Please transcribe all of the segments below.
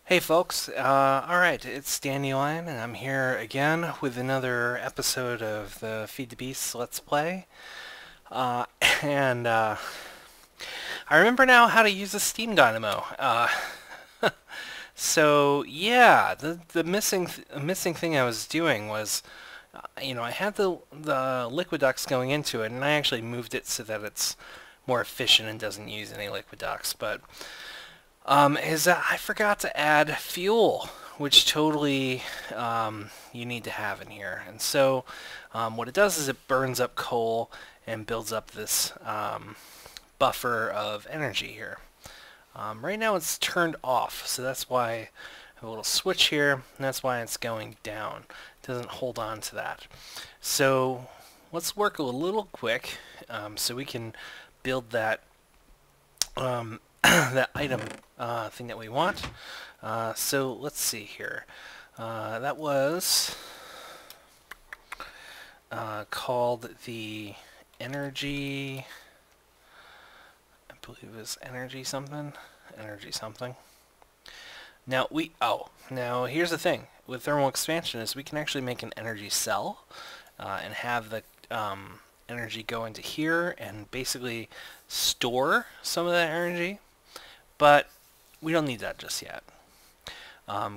Hey folks, alright, it's GingerLion, and I'm here again with another episode of the Feed the Beasts Let's Play. Uh, and I remember now how to use a steam dynamo. So yeah, the missing thing I was doing was, I had the liquid ducts going into it, and I actually moved it so that it's more efficient and doesn't use any liquid ducts, but is that I forgot to add fuel, which totally you need to have in here. And so what it does is it burns up coal and builds up this buffer of energy here. Right now it's turned off, so that's why I have a little switch here, and that's why it's going down. It doesn't hold on to that. So let's work a little quick so we can build that that item thing that we want. So let's see here. That was called the energy. I believe it was energy something. Energy something. Now here's the thing with thermal expansion is we can actually make an energy cell and have the energy go into here and basically store some of that energy. But we don't need that just yet.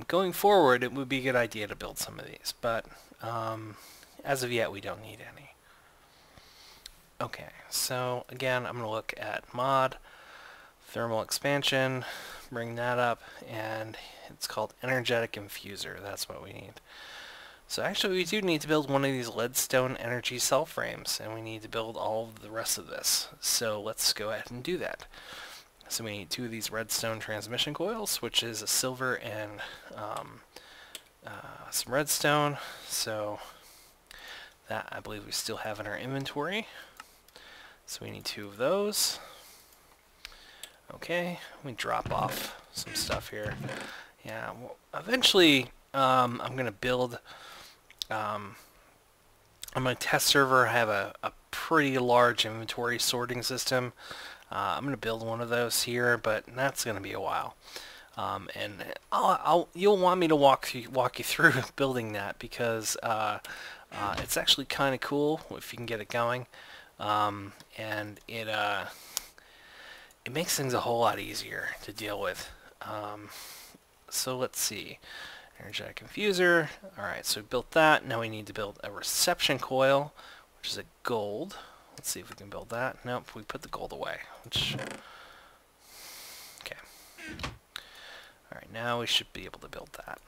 Going forward, it would be a good idea to build some of these, but as of yet, we don't need any. Okay, so again, I'm going to look at mod, thermal expansion, bring that up, and it's called energetic infuser. That's what we need. So actually, we do need to build one of these leadstone energy cell frames, and we need to build all of the rest of this. So let's go ahead and do that. So we need two of these redstone transmission coils, which is a silver and some redstone. So that I believe we still have in our inventory. So we need two of those. Okay, let me drop off some stuff here. Yeah, well, eventually I'm going to build, on my test server I have a pretty large inventory sorting system. I'm going to build one of those here, but that's going to be a while. And you'll want me to walk you through building that because it's actually kind of cool if you can get it going, and it makes things a whole lot easier to deal with. So let's see, energetic infuser. All right, so we built that. Now we need to build a reception coil, which is a gold. Let's see if we can build that. Nope, we put the gold away. Okay. Alright, now we should be able to build that.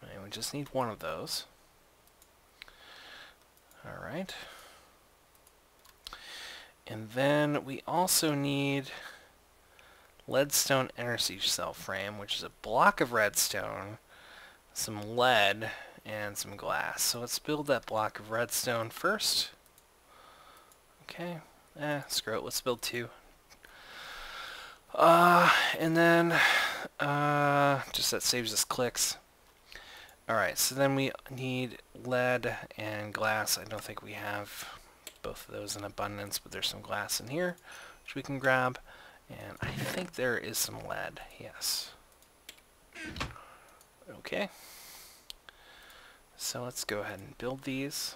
And we just need one of those. Alright. And then we also need leadstone energy cell frame, which is a block of redstone, some lead, and some glass. So let's build that block of redstone first. Okay, screw it, let's build two. And then, just that saves us clicks. Alright, so then we need lead and glass. I don't think we have both of those in abundance, but there's some glass in here, which we can grab. And I think there is some lead, yes. Okay. So let's go ahead and build these.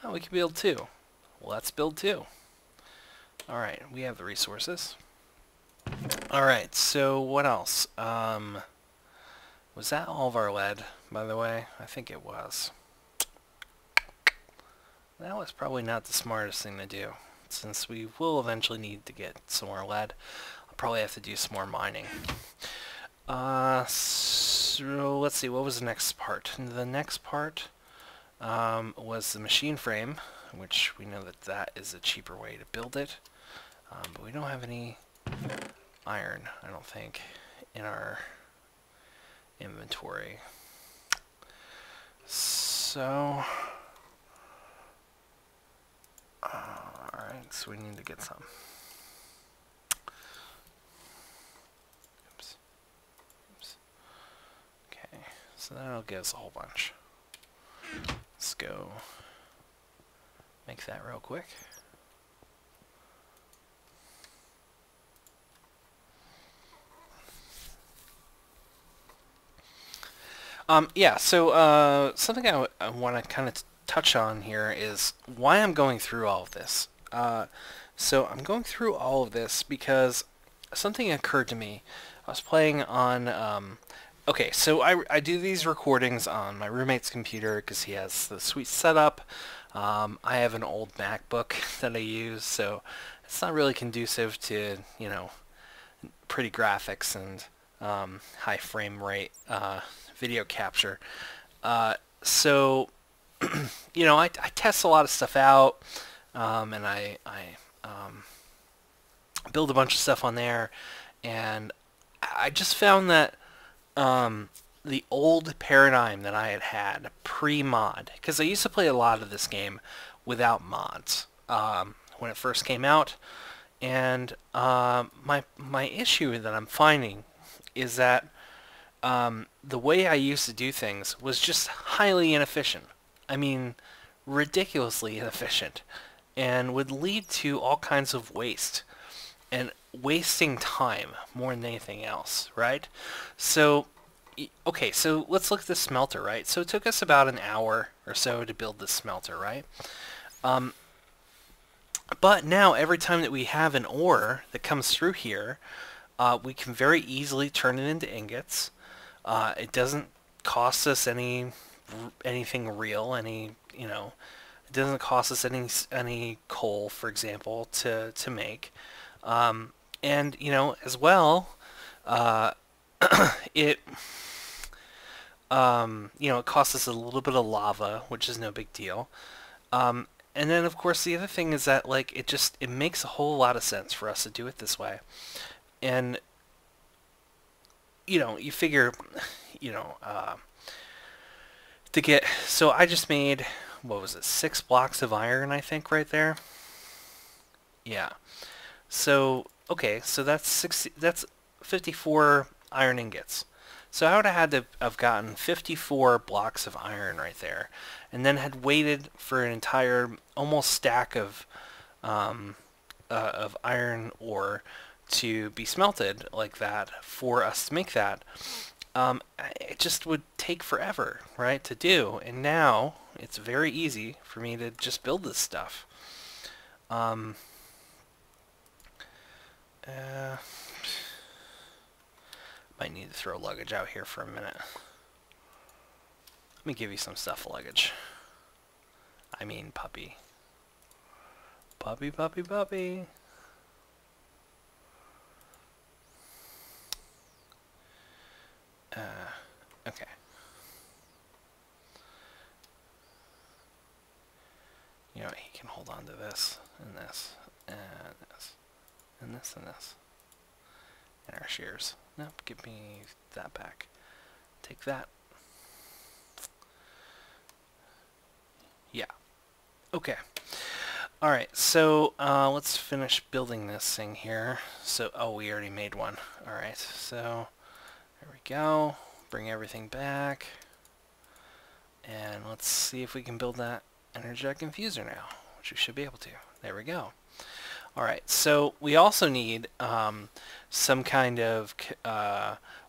Oh, we can build two. Well, let's build two. Alright, we have the resources. Alright, so what else? Was that all of our lead, by the way? I think it was. That was probably not the smartest thing to do, since we will eventually need to get some more lead. I'll probably have to do some more mining. So let's see, what was the next part? The next part was the machine frame, which we know that is a cheaper way to build it. But we don't have any iron, I don't think, in our inventory. So, alright, so we need to get some. Oops. Okay, so that'll give us a whole bunch. Let's go make that real quick. Yeah, so something I want to kind of touch on here is why I'm going through all of this. So I'm going through all of this because something occurred to me. I was playing on, okay, so I do these recordings on my roommate's computer because he has the sweet setup. I have an old MacBook that I use, so it's not really conducive to, pretty graphics and high frame rate video capture. So, I test a lot of stuff out, and I build a bunch of stuff on there, and I just found that the old paradigm that I had pre-mod, because I used to play a lot of this game without mods when it first came out, and my issue that I'm finding is that the way I used to do things was just highly inefficient. I mean, ridiculously inefficient, and would lead to all kinds of waste and wasting time more than anything else, right? So, okay, so let's look at the smelter, right? So it took us about an hour or so to build this smelter, right? But now every time that we have an ore that comes through here, we can very easily turn it into ingots. It doesn't cost us anything real, it doesn't cost us any coal, for example, to make. And as well, it it costs us a little bit of lava, which is no big deal. And then of course the other thing is that it makes a whole lot of sense for us to do it this way. And you figure, to get, so I just made, what was it, 6 blocks of iron, I think, right there. Yeah. So, okay, so that's 54 iron ingots. So I would have had to have gotten 54 blocks of iron right there, and then had waited for an entire almost stack of iron ore to be smelted like that for us to make that. It just would take forever, right, to do. And now it's very easy for me to just build this stuff. Might need to throw luggage out here for a minute. Let me give you some stuff luggage. I mean puppy. Puppy, puppy, puppy. Okay. He can hold on to this, and this, and this, and this, and this. And our shears. Nope, give me that back. Take that. Yeah. Okay. Alright, so let's finish building this thing here. So, oh, we already made one. Alright, so there we go. Bring everything back. And let's see if we can build that energetic infuser now, which we should be able to. There we go. Alright, so we also need some kind of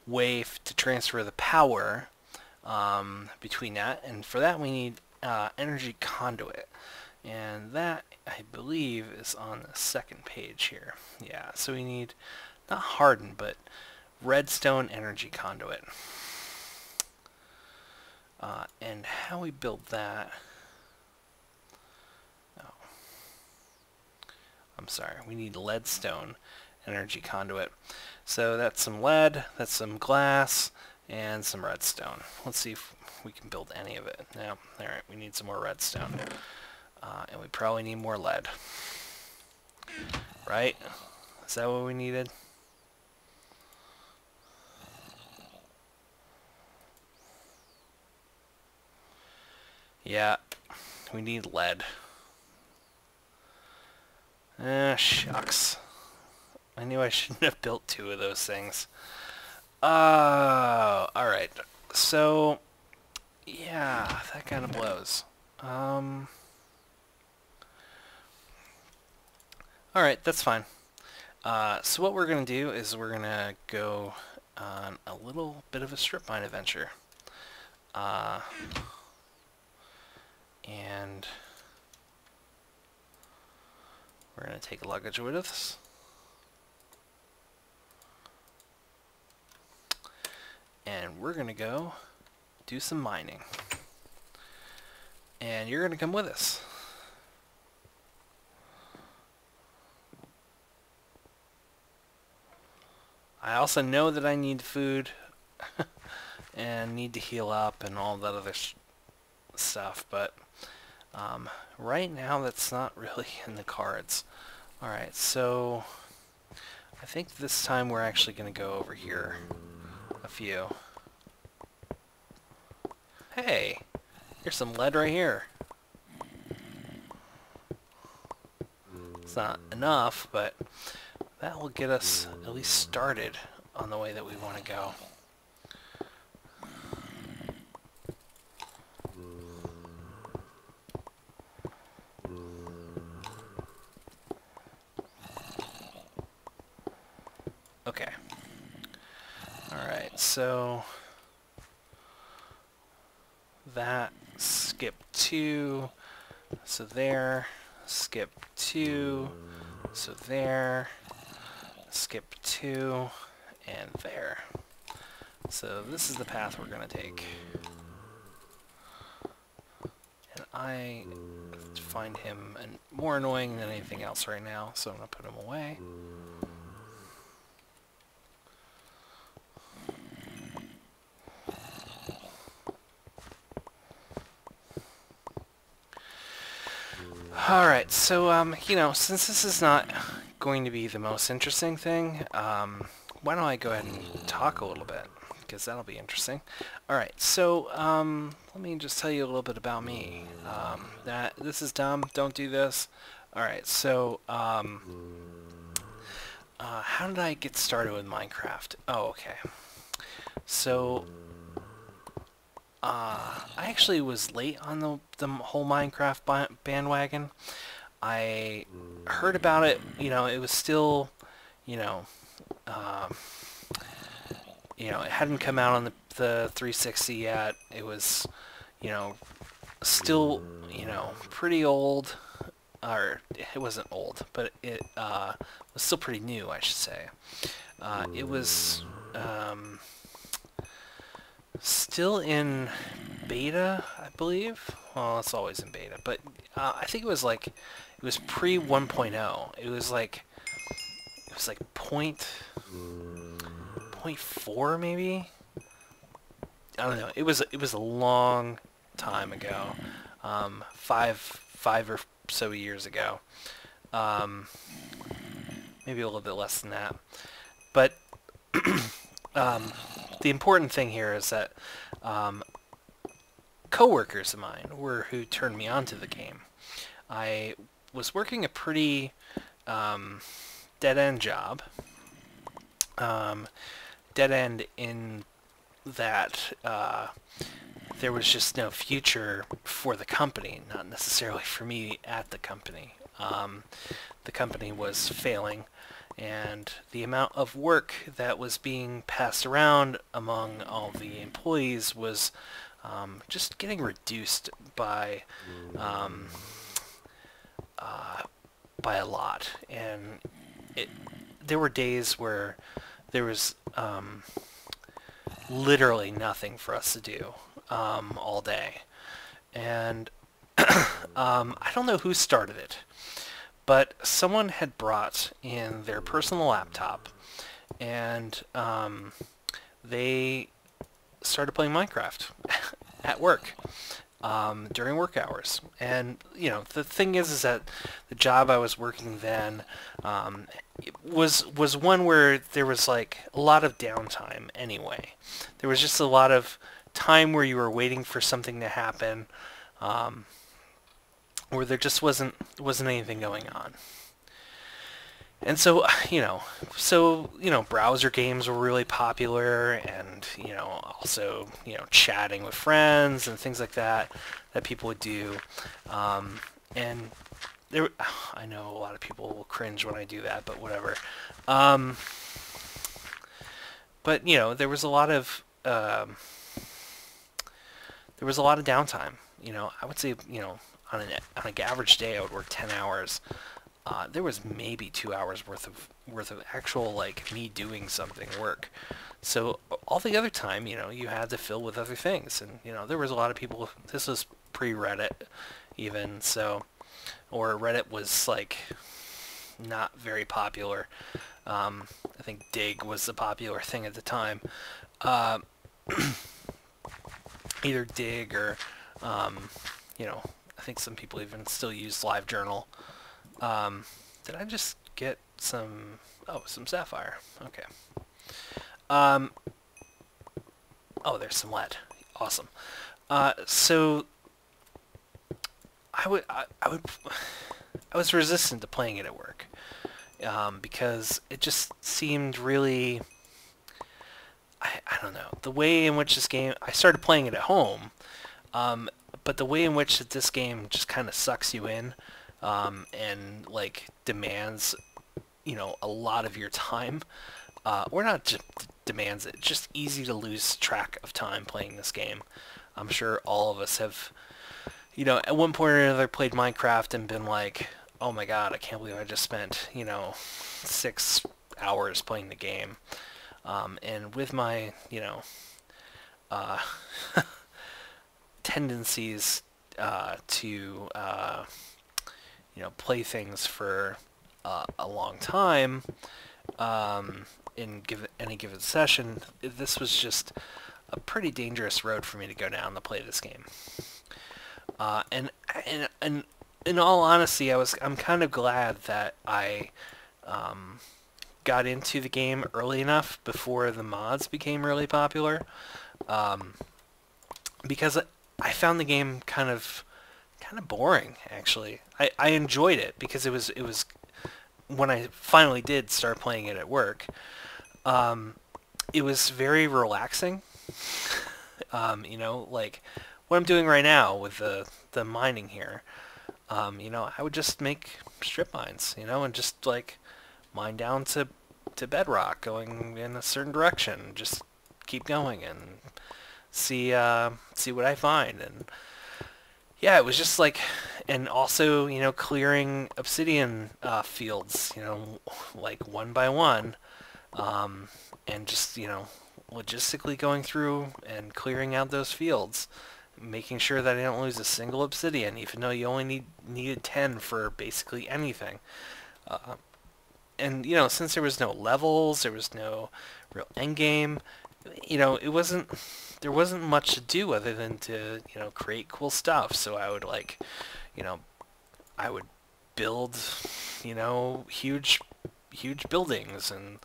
way to transfer the power between that, and for that we need energy conduit, and that I believe is on the second page here. Yeah, so we need not hardened but redstone energy conduit, and how we build that. I'm sorry, we need leadstone energy conduit. So that's some lead, that's some glass, and some redstone. Let's see if we can build any of it. No, alright, we need some more redstone. And we probably need more lead. Right? Is that what we needed? Yeah, we need lead. Shucks. I knew I shouldn't have built 2 of those things. Alright. So, yeah, that kind of blows. Alright, that's fine. So what we're going to do is we're going to go on a little bit of a strip mine adventure. And we're going to take luggage with us. And we're going to go do some mining. And you're going to come with us. I also know that I need food and need to heal up and all that other stuff, but right now that's not really in the cards. Alright, so I think this time we're actually going to go over here a few. Hey, here's some lead right here. It's not enough, but that will get us at least started on the way that we want to go. Okay. Alright, so that, skip 2, so there, skip 2, so there, skip 2, and there. So this is the path we're going to take. And I find him more annoying than anything else right now, so I'm going to put him away. Alright, so, you know, since this is not going to be the most interesting thing, why don't I go ahead and talk a little bit, because that'll be interesting. Alright, so, let me just tell you a little bit about me. This is dumb, don't do this. Alright, so, how did I get started with Minecraft? Oh, okay. So, I actually was late on the whole Minecraft bandwagon. I heard about it, you know, it was still, you know, it hadn't come out on the 360 yet. It was, you know, still, you know, pretty old, or it wasn't old, but it was still pretty new, I should say. It was still in beta, I believe. Well, it's always in beta, but I think it was like, it was pre 1.0. It was like .4 maybe. I don't know. It was a long time ago, 5 or so years ago. Maybe a little bit less than that, but the important thing here is that coworkers of mine were who turned me on to the game. I was working a pretty dead-end job. Dead-end in that there was just no future for the company, not necessarily for me at the company. The company was failing, and the amount of work that was being passed around among all the employees was just getting reduced by a lot. And there were days where there was literally nothing for us to do all day. And I don't know who started it, but someone had brought in their personal laptop, and they started playing Minecraft at work during work hours. And you know, the thing is that the job I was working then was one where there was like a lot of downtime anyway. There was just a lot of time where you were waiting for something to happen, where there just wasn't anything going on. And so, you know, browser games were really popular, and, you know, also, you know, chatting with friends and things like that people would do. And there, I know a lot of people will cringe when I do that, but whatever. But, you know, there was a lot of there was a lot of downtime. I would say, on an average day, I would work 10 hours. There was maybe 2 hours worth of actual like me doing something work. So all the other time, you had to fill with other things, and there was a lot of people. This was pre-Reddit, even so, or Reddit was like not very popular. I think Dig was the popular thing at the time. Uh, Either Dig or, I think some people even still use LiveJournal. Did I just get some... Oh, some sapphire. Okay. Oh, there's some lead. Awesome. So I was resistant to playing it at work, because it just seemed really... I don't know. The way in which this game... I started playing it at home, but the way in which this game just kind of sucks you in, and like demands, a lot of your time, or not just demands it, just easy to lose track of time playing this game. I'm sure all of us have, at one point or another played Minecraft and been like, oh my god, I can't believe I just spent, 6 hours playing the game. And with my, tendencies to, play things for a long time, in any given session, this was just a pretty dangerous road for me to go down to play this game. And in all honesty, I'm kind of glad that I got into the game early enough before the mods became really popular, because I found the game kind of boring, actually. I enjoyed it because it was when I finally did start playing it at work, it was very relaxing. Like what I'm doing right now with the mining here. I would just make strip mines, and just like mine down to bedrock, going in a certain direction. Just keep going and see what I find. And yeah, it was just like, and also clearing obsidian fields, like one by one, and just logistically going through and clearing out those fields, making sure that I don't lose a single obsidian, even though you only needed 10 for basically anything. And since there was no levels, there was no real end game, there wasn't much to do other than to create cool stuff. So I would I would build huge buildings, and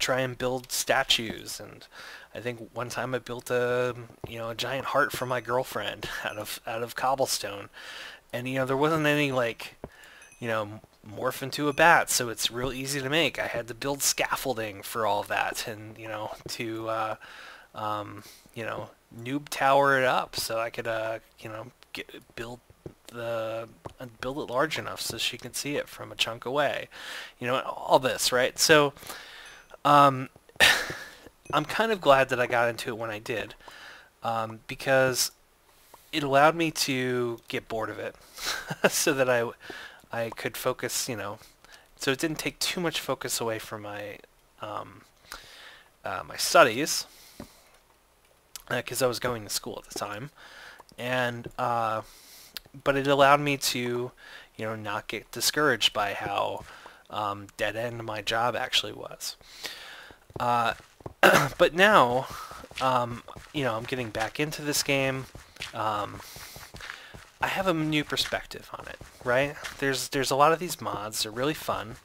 try and build statues. And I think one time I built a giant heart for my girlfriend out of cobblestone, and there wasn't any like morph into a bat, so it's real easy to make. I had to build scaffolding for all of that, and to noob tower it up so I could build it large enough so she can see it from a chunk away. All this, right? So I'm kind of glad that I got into it when I did, because it allowed me to get bored of it, so that I could focus, so it didn't take too much focus away from my my studies, because I was going to school at the time, and but it allowed me to, not get discouraged by how dead end my job actually was. But now, I'm getting back into this game. I have a new perspective on it, right? There's a lot of these mods. They're really fun.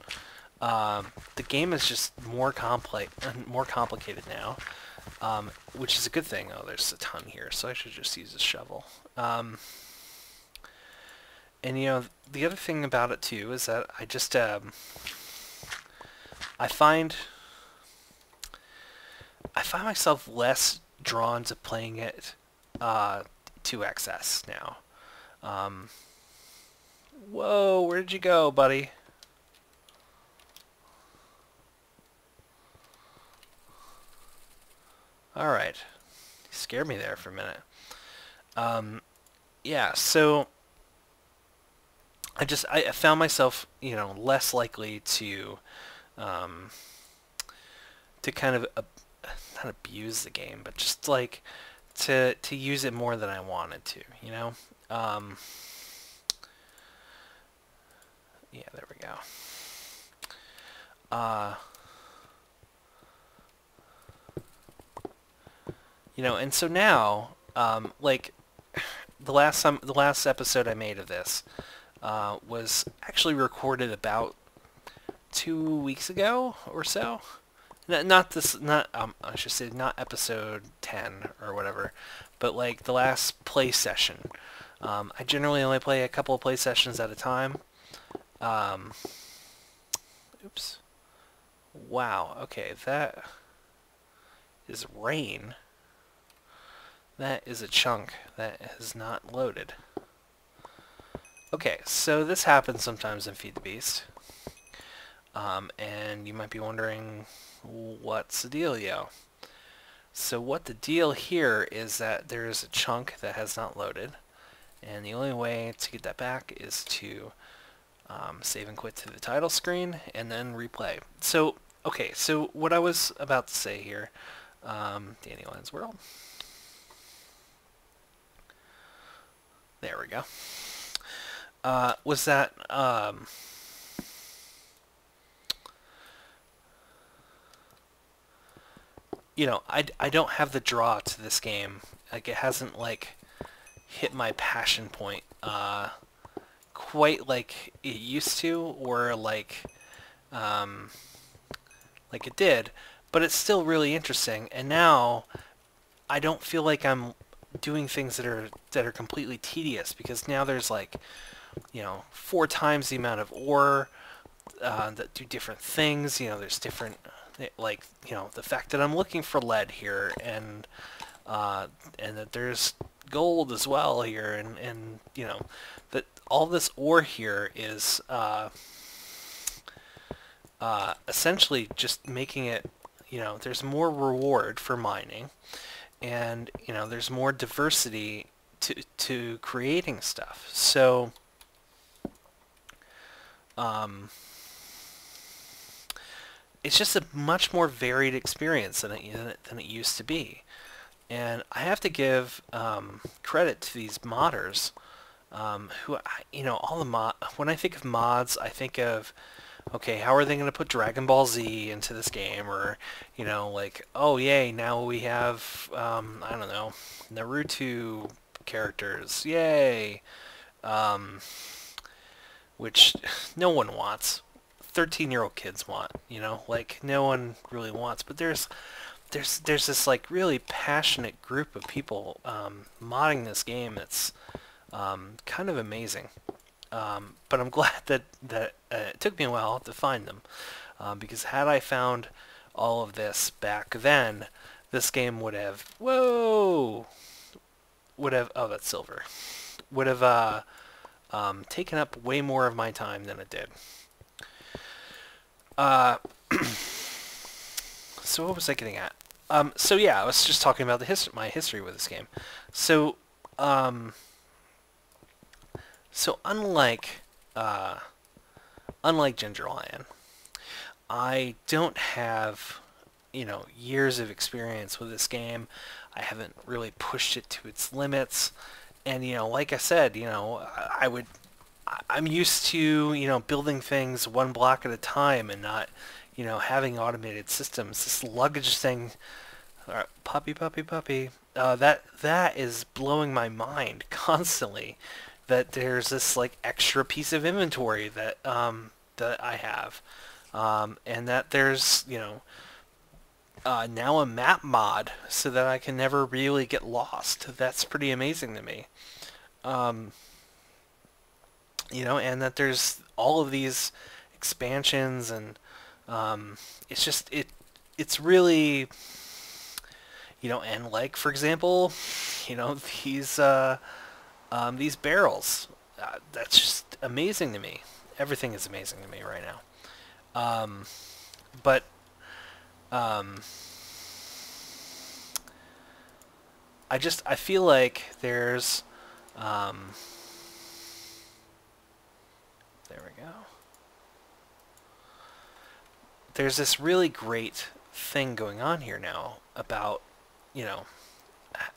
The game is just more complicated now, which is a good thing. Oh, there's a ton here, so I should just use a shovel. And the other thing about it too is that I just I find myself less drawn to playing it to excess now. Whoa, where did you go, buddy? Alright. scared me there for a minute. Yeah, so I found myself, you know, less likely um, to kind of not abuse the game, but just like to use it more than I wanted to, you know. Um, yeah, there we go. You know, and so now, like the last episode I made of this was actually recorded about 2 weeks ago or so. Not this, not I should say not episode 10 or whatever, but like the last play session. I generally only play a couple of play sessions at a time. Oops. Wow. Okay, that is rain. That is a chunk that is not loaded. Okay, so this happens sometimes in Feed the Beast. And you might be wondering, what's the dealio? So what the deal here is that there is a chunk that has not loaded, and the only way to get that back is to save and quit to the title screen and then replay. So, okay, so what I was about to say here, Dandelion's World. There we go. Was that you know, I don't have the draw to this game. Like, it hasn't like hit my passion point quite like it used to, or like it did, but it's still really interesting. And now I don't feel like I'm doing things that are completely tedious, because now there's like, you know, 4 times the amount of ore that do different things. You know, there's different, like, you know, the fact that I'm looking for lead here, and that there's gold as well here, and you know, that all this ore here is essentially just making it, you know, there's more reward for mining, and you know, there's more diversity to creating stuff. So it's just a much more varied experience than it used to be. And I have to give credit to these modders, who, you know, all the when I think of mods, I think of, okay, how are they going to put Dragon Ball Z into this game? Or, you know, like, oh yay, now we have, I don't know, Naruto characters, yay, which no one wants. 13-year-old kids want, you know, like, no one really wants. But there's this like really passionate group of people modding this game that's kind of amazing. But I'm glad that it took me a while to find them, because had I found all of this back then, this game would have, oh, that's silver, would have taken up way more of my time than it did. So what was I getting at? So yeah, I was just talking about my history with this game. So, unlike GingerLion, I don't have, you know, years of experience with this game. I haven't really pushed it to its limits, and you know, like I said, you know, I'm used to, you know, building things one block at a time and not, you know, having automated systems. This luggage thing, puppy, that is blowing my mind constantly. That there's this like extra piece of inventory that that I have, and that there's, you know, now a map mod so that I can never really get lost. That's pretty amazing to me. You know, and that there's all of these expansions, and it's just it's really, you know, and like, for example, you know, these barrels, that's just amazing to me. Everything is amazing to me right now. But I feel like there's, there we go. There's this really great thing going on here now about, you know,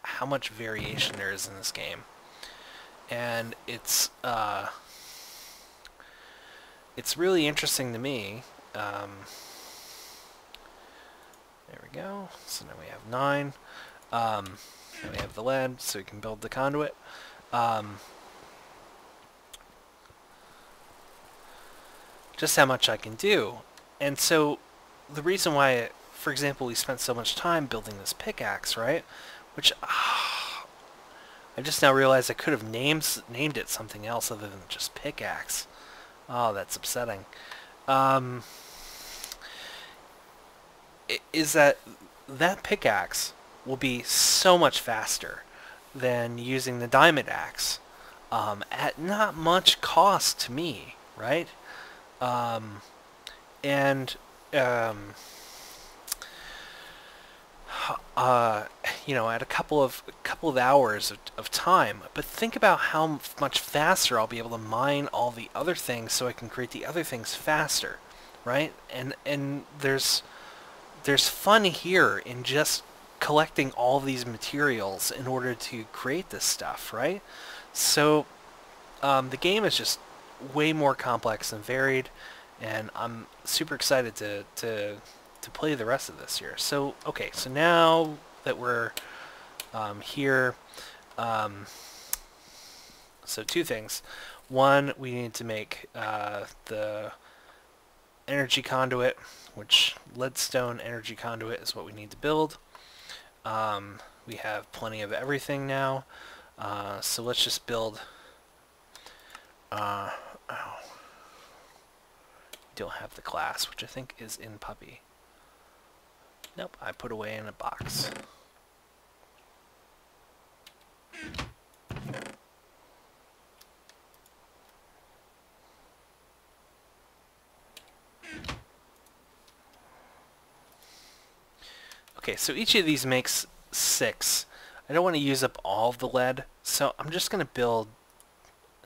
how much variation there is in this game. And it's really interesting to me. There we go. So now we have 9. And we have the lead, so we can build the conduit. Just how much I can do. And so the reason why, for example, we spent so much time building this pickaxe, right? Which I just now realized I could have named it something else other than just pickaxe. Oh, that's upsetting. Is that pickaxe will be so much faster than using the diamond axe at not much cost to me, right? You know, at a couple of hours of time. But think about how much faster I'll be able to mine all the other things, so I can create the other things faster, right? And there's fun here in just collecting all these materials in order to create this stuff, right? So the game is just way more complex and varied, and I'm super excited to play the rest of this here. So okay, so now that we're here, so 2 things. One, we need to make the energy conduit, which leadstone energy conduit is what we need to build. We have plenty of everything now, so let's just build. Oh, don't have the class, which I think is in Puppy. Nope, I put away in a box. Okay, so each of these makes 6. I don't want to use up all of the lead, so I'm just going to build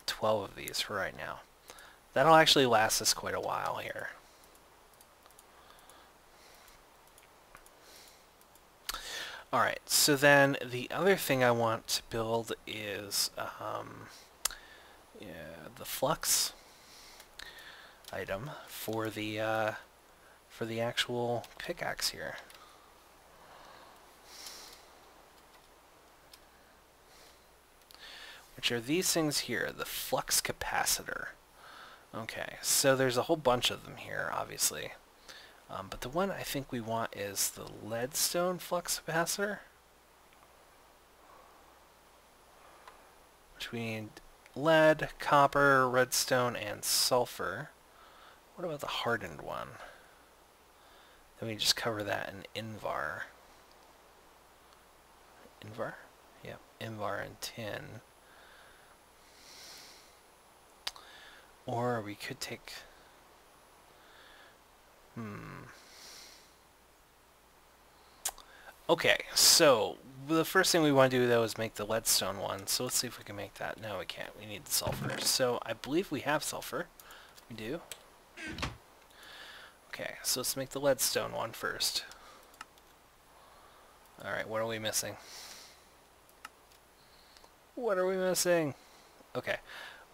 12 of these for right now. That'll actually last us quite a while here. Alright, so then the other thing I want to build is the flux item for the actual pickaxe here. Which are these things here, the flux capacitor. Okay, so there's a whole bunch of them here, obviously. But the one I think we want is the leadstone flux capacitor. Which we need lead, copper, redstone, and sulfur. What about the hardened one? Then we just cover that in Invar. Invar? Yep, Invar and tin. Or we could take... Okay, so the first thing we want to do though is make the leadstone one. So let's see if we can make that. No, we can't. We need the sulfur. So I believe we have sulfur. We do. Okay, so let's make the leadstone one first. Alright, what are we missing? What are we missing? Okay,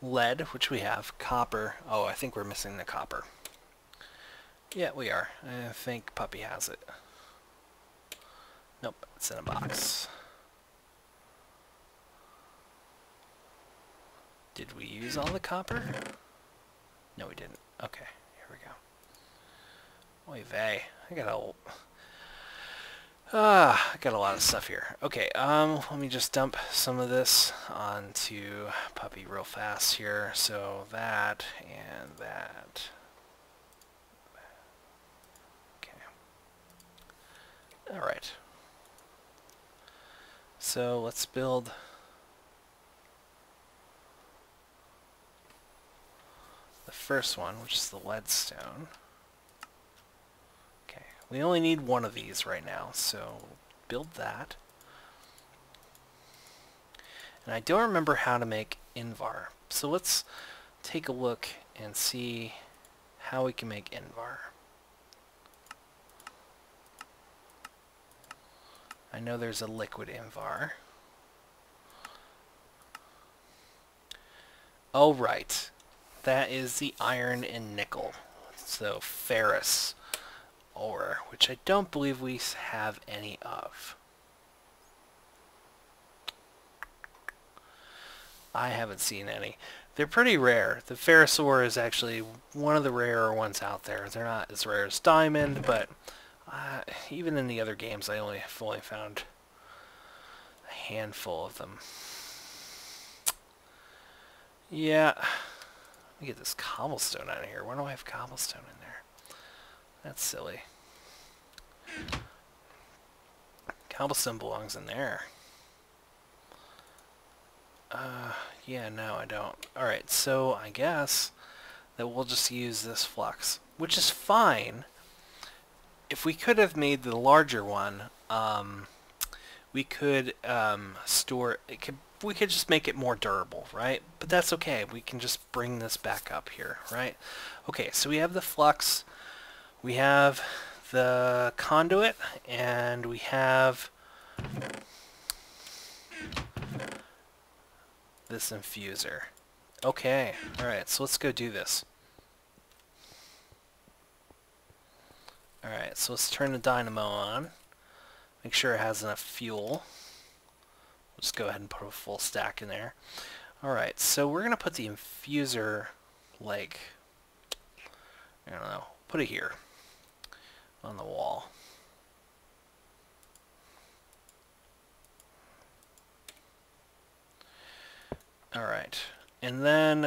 lead, which we have. Copper. Oh, I think we're missing the copper. Yeah, we are. I think Puppy has it. Nope, it's in a box. Did we use all the copper? No, we didn't. Okay, here we go. Oy vey. I got a lot of stuff here. Okay, let me just dump some of this onto Puppy real fast here. So that and that. Alright. So let's build the first one, which is the leadstone. Okay, we only need one of these right now, so build that. And I don't remember how to make Invar. So let's take a look and see how we can make Invar. I know there's a liquid Invar. Oh, right. That is the iron and nickel. So ferrous ore, which I don't believe we have any of. I haven't seen any. They're pretty rare. The ferrous ore is actually one of the rarer ones out there. They're not as rare as diamond, but even in the other games, I only found a handful of them. Yeah. Let me get this cobblestone out of here. Why do I have cobblestone in there? That's silly. Cobblestone belongs in there. Yeah, no, I don't. Alright, so I guess that we'll just use this flux, which is fine. If we could have made the larger one, we could store it. We could just make it more durable, right? But that's okay. We can just bring this back up here, right? Okay, so we have the flux, we have the conduit, and we have this infuser. Okay, alright, so let's go do this. Alright, so let's turn the dynamo on. Make sure it has enough fuel. We'll just go ahead and put a full stack in there. Alright, so we're going to put the infuser, like, I don't know, put it here on the wall. Alright, and then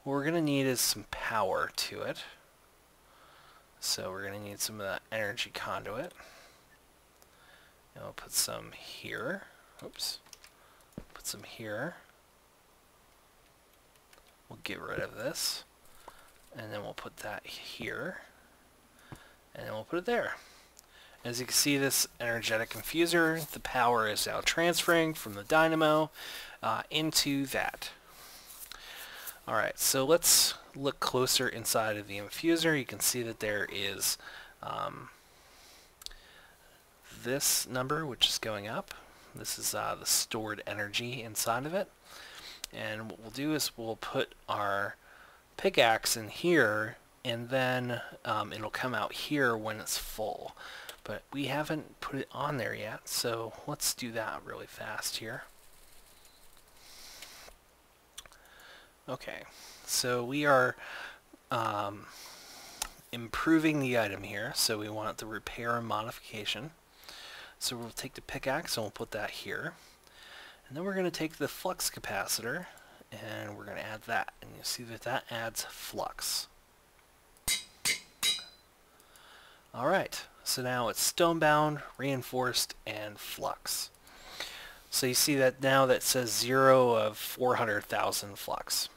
what we're going to need is some power to it. So we're going to need some of that energy conduit. And we'll put some here. Oops. Put some here. We'll get rid of this. And then we'll put that here. And then we'll put it there. As you can see, this energetic infuser, the power is now transferring from the dynamo into that. Alright, so let's look closer inside of the infuser. You can see that there is this number, which is going up. This is the stored energy inside of it. And what we'll do is we'll put our pickaxe in here, and then it'll come out here when it's full. But we haven't put it on there yet, so let's do that really fast here. Okay, so we are improving the item here, so we want the repair and modification. So we'll take the pickaxe and we'll put that here. And then we're going to take the flux capacitor and we're going to add that. And you'll see that that adds flux. Alright, so now it's stonebound, reinforced, and flux. So you see that now that says 0 of 400,000 flux.